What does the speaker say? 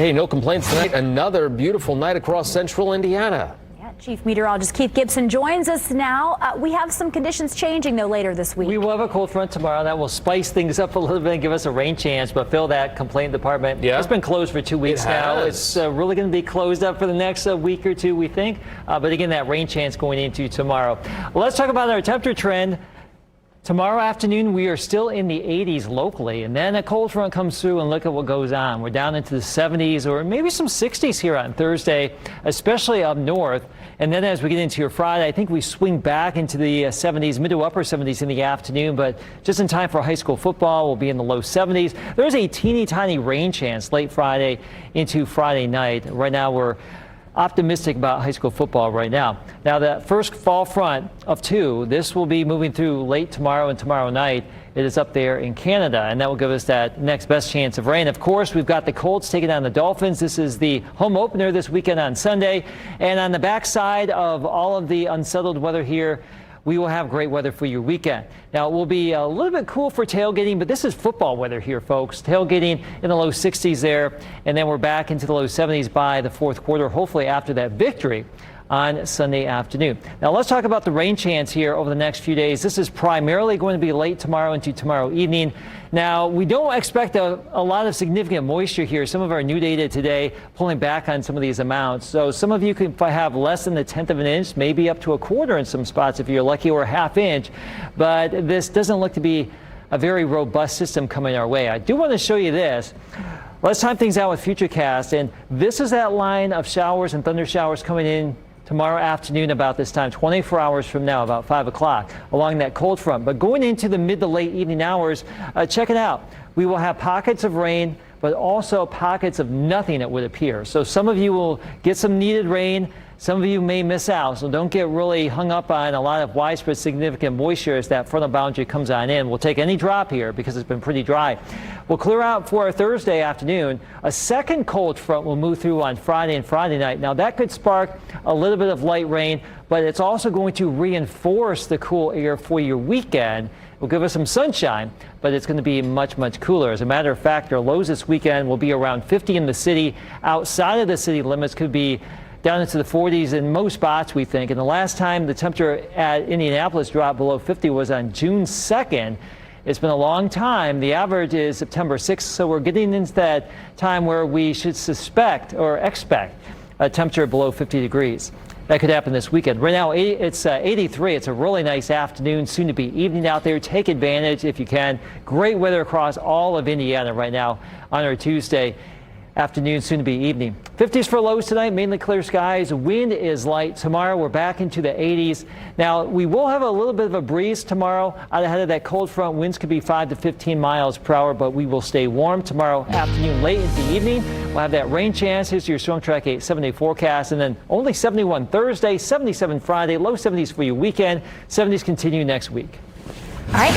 Hey, no complaints tonight. Another beautiful night across central Indiana. Yeah, Chief Meteorologist Keith Gibson joins us now. We have some conditions changing, though, later this week. We will have a cold front tomorrow that will spice things up a little bit and give us a rain chance. But Phil, that complaint department, it's been closed for 2 weeks now. It's really going to be closed up for the next week or two, we think. But again, that rain chance going into tomorrow. Well, let's talk about our temperature trend. Tomorrow afternoon, we are still in the 80s locally, and then a cold front comes through and look at what goes on. We're down into the 70s or maybe some 60s here on Thursday, especially up north. And then as we get into your Friday, I think we swing back into the 70s, mid to upper 70s in the afternoon, but just in time for high school football, we'll be in the low 70s. There's a teeny tiny rain chance late Friday into Friday night. Right now, we're optimistic about high school football right now. Now, that first fall front of two, this will be moving through late tomorrow and tomorrow night. It is up there in Canada, and that will give us that next best chance of rain. Of course, we've got the Colts taking on the Dolphins. This is the home opener this weekend on Sunday. And on the backside of all of the unsettled weather here, we will have great weather for your weekend. Now, it will be a little bit cool for tailgating, but this is football weather here, folks. Tailgating in the low 60s there, and then we're back into the low 70s by the fourth quarter, hopefully after that victory on Sunday afternoon. Now, let's talk about the rain chance here over the next few days. This is primarily going to be late tomorrow into tomorrow evening. Now, we don't expect a lot of significant moisture here. Some of our new data today pulling back on some of these amounts. So some of you could have less than 1/10 of an inch, maybe up to 1/4 in some spots if you're lucky, or 1/2 inch. But this doesn't look to be a very robust system coming our way. I do want to show you this. Let's time things out with Futurecast. And this is that line of showers and thunder showers coming in tomorrow afternoon about this time, 24 hours from now, about 5 o'clock, along that cold front. But going into the mid to late evening hours, check it out. We will have pockets of rain, but also pockets of nothing, it would appear. So some of you will get some needed rain. Some of you may miss out, so don't get really hung up on a lot of widespread significant moisture as that frontal boundary comes on in. We'll take any drop here because it's been pretty dry. We'll clear out for our Thursday afternoon. A second cold front will move through on Friday and Friday night. Now, that could spark a little bit of light rain, but it's also going to reinforce the cool air for your weekend. It will give us some sunshine, but it's going to be much, much cooler. As a matter of fact, our lows this weekend will be around 50 in the city. Outside of the city limits could be down into the 40s in most spots, we think. And the last time the temperature at Indianapolis dropped below 50 was on June 2nd. It's been a long time. The average is September 6th, so we're getting into that time where we should suspect or expect a temperature below 50 degrees. That could happen this weekend. Right now, it's 83. It's a really nice afternoon, soon to be evening out there. Take advantage if you can. Great weather across all of Indiana right now on our Tuesday afternoon, soon to be evening. 50s for lows tonight, mainly clear skies. Wind is light. Tomorrow we're back into the 80s. Now, we will have a little bit of a breeze tomorrow out ahead of that cold front. Winds could be 5 to 15 miles per hour, but we will stay warm tomorrow afternoon, late into the evening. We'll have that rain chance. Here's your Storm Track 8 7-day forecast, and then only 71 Thursday, 77 Friday, low 70s for your weekend. 70s continue next week. All right.